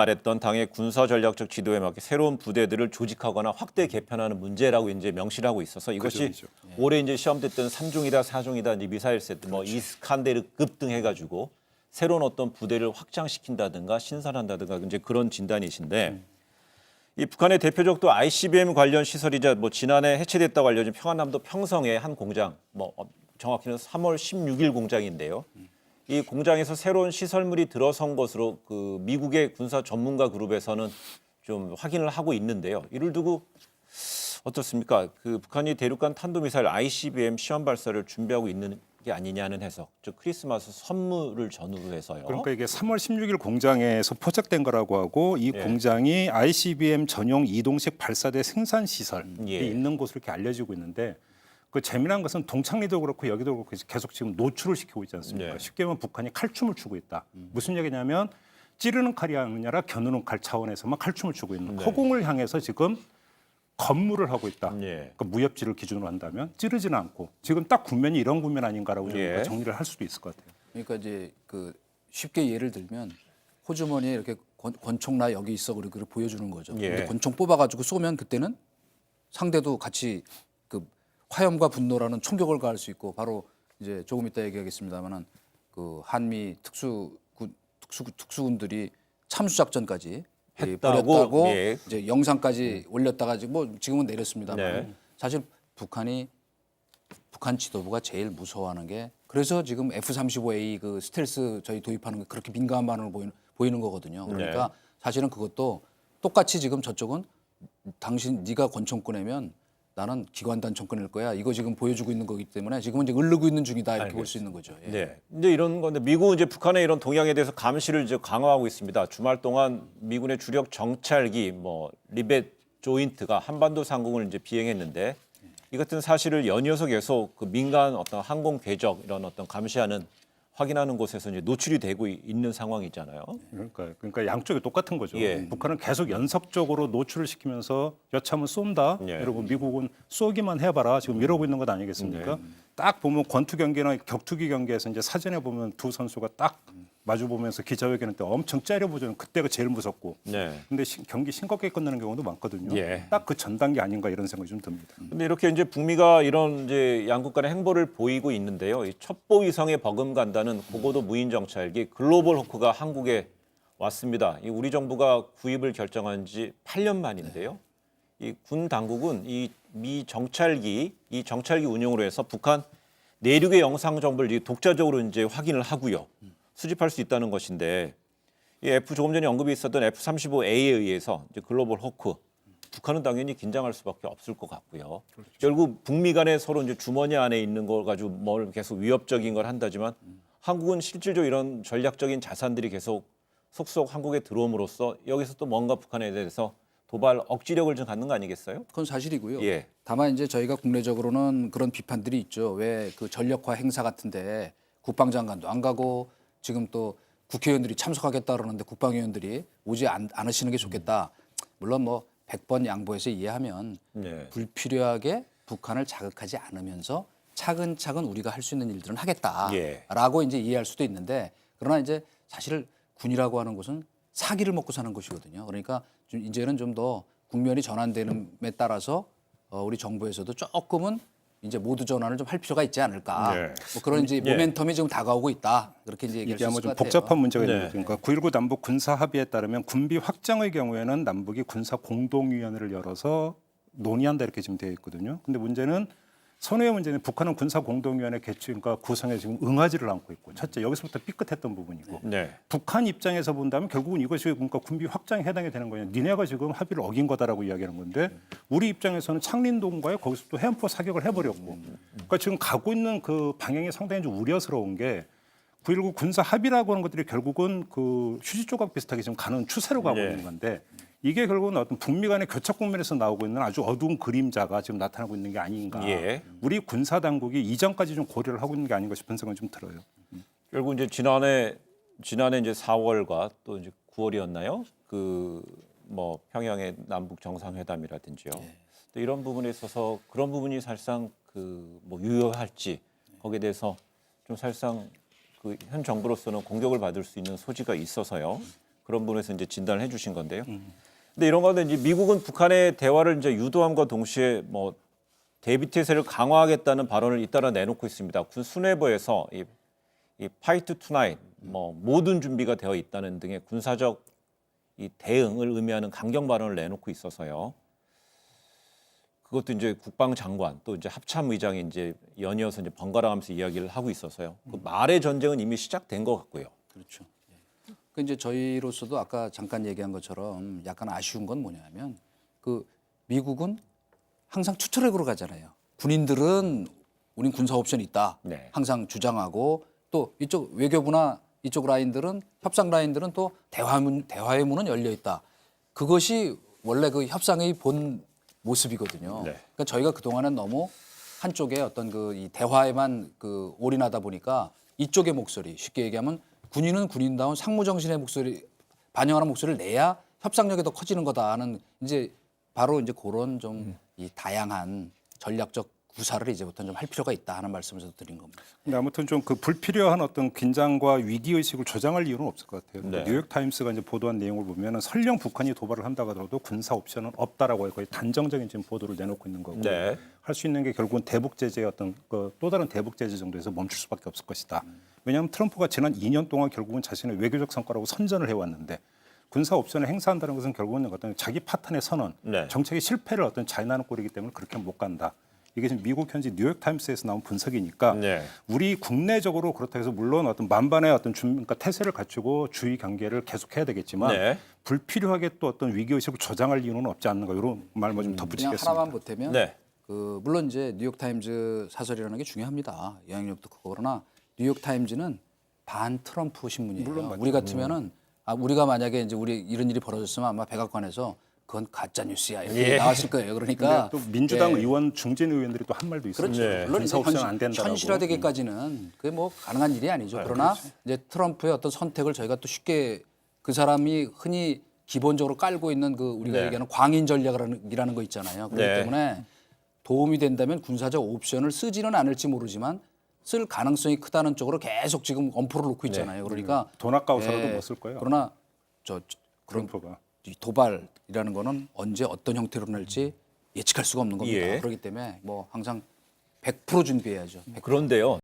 말했던 당의 군사 전략적 지도에 맞게 새로운 부대들을 조직하거나 확대 개편하는 문제라고 이제 명시를 하고 있어서 이것이 그죠. 올해 이제 시험됐던 3종이다 4종이다 이제 미사일 세트 뭐 이스칸데르급 등 해가지고 새로운 어떤 부대를 확장시킨다든가 신설한다든가 이제 그런 진단이신데 이 북한의 대표적 또 ICBM 관련 시설이자 뭐 지난해 해체됐다고 알려진 평안남도 평성의 한 공장 뭐 정확히는 3월 16일 공장인데요. 이 공장에서 새로운 시설물이 들어선 것으로 그 미국의 군사 전문가 그룹에서는 좀 확인을 하고 있는데요. 이를 두고 어떻습니까? 그 북한이 대륙간 탄도미사일 ICBM 시험 발사를 준비하고 있는 게 아니냐는 해석. 즉 크리스마스 선물을 전후로 해서요. 그러니까 이게 3월 16일 공장에서 포착된 거라고 하고 이 예. 공장이 ICBM 전용 이동식 발사대 생산 시설이 예. 있는 곳으로 이렇게 알려지고 있는데 그 재미난 것은 동창리도 그렇고 여기도 그렇고 계속 지금 노출을 시키고 있지 않습니까? 네. 쉽게 말하면 북한이 칼춤을 추고 있다. 무슨 얘기냐면 찌르는 칼이 아니라 겨누는 칼 차원에서만 칼춤을 추고 있는 네. 허공을 향해서 지금 건물을 하고 있다. 예. 그러니까 무협지를 기준으로 한다면 찌르지는 않고 지금 딱 국면이 이런 국면 아닌가라고 좀 예. 정리를 할 수도 있을 것 같아요. 그러니까 이제 그 쉽게 예를 들면 호주머니에 이렇게 권총 나 여기 있어 그리고 그걸 보여주는 거죠. 예. 근데 권총 뽑아가지고 쏘면 그때는 상대도 같이 그 화염과 분노라는 총격을 가할 수 있고 바로 이제 조금 이따 얘기하겠습니다만은 그 한미 특수군들이 참수작전까지 했다고, 벌였다고 예. 이제 영상까지 올렸다가 지금 뭐 지금은 내렸습니다만 네. 사실 북한 지도부가 제일 무서워하는 게 그래서 지금 F-35A 그 스텔스 저희 도입하는 게 그렇게 민감한 반응을 보이는 거거든요. 그러니까 사실은 그것도 똑같이 지금 저쪽은 당신 네가 권총 꺼내면 나는 기관단총 꺼낼 거야. 이거 지금 보여주고 있는 거기 때문에 지금은 이제 으르고 있는 중이다 이렇게 볼 수 있는 거죠. 예. 네. 이제 이런 건데 미국은 이제 북한의 이런 동향에 대해서 감시를 이제 강화하고 있습니다. 주말 동안 미군의 주력 정찰기 뭐 리벳 조인트가 한반도 상공을 이제 비행했는데 이 같은 사실을 연이어서 계속 그 민간 어떤 항공 궤적 이런 어떤 감시하는 확인하는 곳에서 이제 노출이 되고 있는 상황이잖아요. 그러니까 양쪽이 똑같은 거죠. 예. 북한은 계속 연속적으로 노출을 시키면서 여차하면 쏜다. 예. 그리고 미국은 쏘기만 해봐라. 지금 이러고 있는 것 아니겠습니까? 딱 보면 권투 경기나 격투기 경기에서 이제 사전에 보면 두 선수가 딱 마주 보면서 기자회견 때 엄청 째려보죠. 그때가 제일 무섭고. 네. 근데 경기 싱겁게 끝나는 경우도 많거든요. 예. 딱 그 전 단계 아닌가 이런 생각이 좀 듭니다. 근데 이렇게 이제 북미가 이런 이제 양국 간의 행보를 보이고 있는데요. 이 첩보 위성에 버금간다는 고고도 무인 정찰기 글로벌 호크가 한국에 왔습니다. 이 우리 정부가 구입을 결정한 지 8년 만인데요. 이 군 당국은 이 정찰기 운용으로 해서 북한 내륙의 영상 정보를 독자적으로 이제 확인을 하고요. 수집할 수 있다는 것인데 이 조금 전에 언급이 있었던 F-35A에 의해서 이제 글로벌 호크 북한은 당연히 긴장할 수밖에 없을 것 같고요. 결국 북미 간에 서로 이제 주머니 안에 있는 걸 가지고 뭘 계속 위협적인 걸 한다지만 한국은 실질적으로 이런 전략적인 자산들이 계속 속속 한국에 들어옴으로써 여기서 또 뭔가 북한에 대해서 도발 억지력을 좀 갖는 거 아니겠어요? 그건 사실이고요. 예. 다만 이제 저희가 국내적으로는 그런 비판들이 있죠. 왜 그 전력화 행사 같은데 국방장관도 안 가고 지금 또 국회의원들이 참석하겠다 그러는데 국방위원들이 오지 않으시는 게 좋겠다. 물론 뭐 100번 양보해서 이해하면 네. 불필요하게 북한을 자극하지 않으면서 차근차근 우리가 할 수 있는 일들은 예. 하겠다라고 이제 이해할 수도 있는데 그러나 이제 사실 군이라고 하는 것은 사기를 먹고 사는 것이거든요. 그러니까 좀 이제는 좀 더 국면이 전환되는에 따라서 우리 정부에서도 조금은 이제 모두 전환을 좀 할 필요가 있지 않을까. 네. 뭐 그런 이제 예. 모멘텀이 지금 다가오고 있다. 그렇게 이제 얘기할 이게 수 아마 있을 좀 것 같아요. 복잡한 문제가 있는 네. 거죠. 그러니까 9.19 남북 군사 합의에 따르면 군비 확장의 경우에는 남북이 군사 공동위원회를 열어서 논의한다 이렇게 지금 되어 있거든요. 근데 문제는 선의의 문제는 북한은 군사 공동위원회 개최과 구성에 지금 응하지를 않고 있고 첫째 여기서부터 삐끗했던 부분이고 네. 북한 입장에서 본다면 결국은 이것이 그러니까 군비 확장에 해당이 되는 거냐. 니네가 지금 합의를 어긴 거다라고 이야기하는 건데 우리 입장에서는 창린동과에 거기서 또 해안포 사격을 해버렸고 그러니까 지금 가고 있는 그 방향이 상당히 좀 우려스러운 게 9.19 군사 합의라고 하는 것들이 결국은 그 휴지 조각 비슷하게 지금 가는 추세로 가고 예. 있는 건데 이게 결국은 어떤 북미 간의 교착 국면에서 나오고 있는 아주 어두운 그림자가 지금 나타나고 있는 게 아닌가. 예. 우리 군사 당국이 이전까지 좀 고려를 하고 있는 게 아닌가 싶은 생각이 좀 들어요. 결국 이제 지난해 이제 4월과 또 이제 9월이었나요? 그 뭐 평양의 남북 정상회담이라든지요. 또 이런 부분에 있어서 그런 부분이 사실상 그 뭐 유효할지 거기에 대해서 좀 사실상 그 현 정부로서는 공격을 받을 수 있는 소지가 있어서요. 그런 부분에서 이제 진단을 해주신 건데요. 근데 이런 가운데 이제 미국은 북한의 대화를 이제 유도함과 동시에 뭐 대비 태세를 강화하겠다는 발언을 잇따라 내놓고 있습니다. 군 수뇌부에서 이 파이트 투나잇 뭐 모든 준비가 되어 있다는 등의 군사적 이 대응을 의미하는 강경 발언을 내놓고 있어서요. 그것도 이제 국방장관 또 이제 합참의장이 이제 연이어서 이제 번갈아가면서 이야기를 하고 있어서요. 그 말의 전쟁은 이미 시작된 것 같고요. 그렇죠. 그 이제 저희로서도 아까 잠깐 얘기한 것처럼 약간 아쉬운 건 뭐냐면 그 미국은 항상 투트랙으로 가잖아요. 군인들은 우린 군사 옵션이 있다. 네. 항상 주장하고 또 이쪽 외교부나 이쪽 라인들은 협상 라인들은 또 대화의 문은 열려 있다. 그것이 원래 그 협상의 본 모습이거든요. 네. 그러니까 저희가 그 동안은 너무 한쪽에 어떤 그 이 대화에만 그 올인하다 보니까 이쪽의 목소리 쉽게 얘기하면 군인은 군인다운 상무 정신의 목소리 반영하는 목소리를 내야 협상력이 더 커지는 거다 하는 이제 바로 이제 그런 좀 이 다양한 전략적 구사를 이제부터는 좀 할 필요가 있다 하는 말씀을 저도 드린 겁니다. 근데 아무튼 좀 그 불필요한 어떤 긴장과 위기 의식을 조장할 이유는 없을 것 같아요. 네. 뉴욕 타임스가 이제 보도한 내용을 보면은 설령 북한이 도발을 한다고 하더라도 군사 옵션은 없다라고 거의 단정적인 지금 보도를 내놓고 있는 거고 네. 할 수 있는 게 결국은 대북 제재의 어떤 또 다른 대북 제재 정도에서 멈출 수밖에 없을 것이다. 왜냐하면 트럼프가 지난 2년 동안 결국은 자신의 외교적 성과라고 선전을 해왔는데 군사 옵션을 행사한다는 것은 결국은 어떤 자기 파탄의 선언, 네. 정책의 실패를 어떤 자인하는 꼴이기 때문에 그렇게 못 간다. 이게 지금 미국 현지 뉴욕 타임스에서 나온 분석이니까 네. 우리 국내적으로 그렇다 해서 물론 어떤 만반의 어떤 그러니까 태세를 갖추고 주의 경계를 계속해야 되겠지만 네. 불필요하게 또 어떤 위기 의식을 조장할 이유는 없지 않는가 이런 말만 좀 그냥 덧붙이겠습니다. 하나만 보태면 네. 그 물론 이제 뉴욕 타임즈 사설이라는 게 중요합니다. 영향력도 크고 그러나 뉴욕 타임즈는 반 트럼프 신문이에요. 물론 맞죠. 우리 같으면은 우리가 만약에 이제 우리 이런 일이 벌어졌으면 아마 백악관에서 그건 가짜 뉴스야 이렇게 예. 나왔을 거예요. 그러니까 근데 또 민주당 예. 의원 중진 의원들이 또 한 말도 있어요. 그렇죠. 네. 물론 군사 이제 옵션 안 된다라고. 현실화되기까지는 그게 뭐 가능한 일이 아니죠. 그러나 이제 트럼프의 어떤 선택을 저희가 또 쉽게 그 사람이 흔히 기본적으로 깔고 있는 그 우리가 네. 얘기하는 광인 전략이라는 거 있잖아요. 그렇기 네. 때문에 도움이 된다면 군사적 옵션을 쓰지는 않을지 모르지만 쓸 가능성이 크다는 쪽으로 계속 지금 엄포를 놓고 있잖아요. 그러니까 돈 아까워서라도 예, 못 쓸 거예요. 그러나 그런 트럼프가. 이 도발이라는 거는 언제 어떤 형태로 날지 예측할 수가 없는 겁니다. 예. 그렇기 때문에 뭐 항상 100% 준비해야죠. 100%. 그런데요.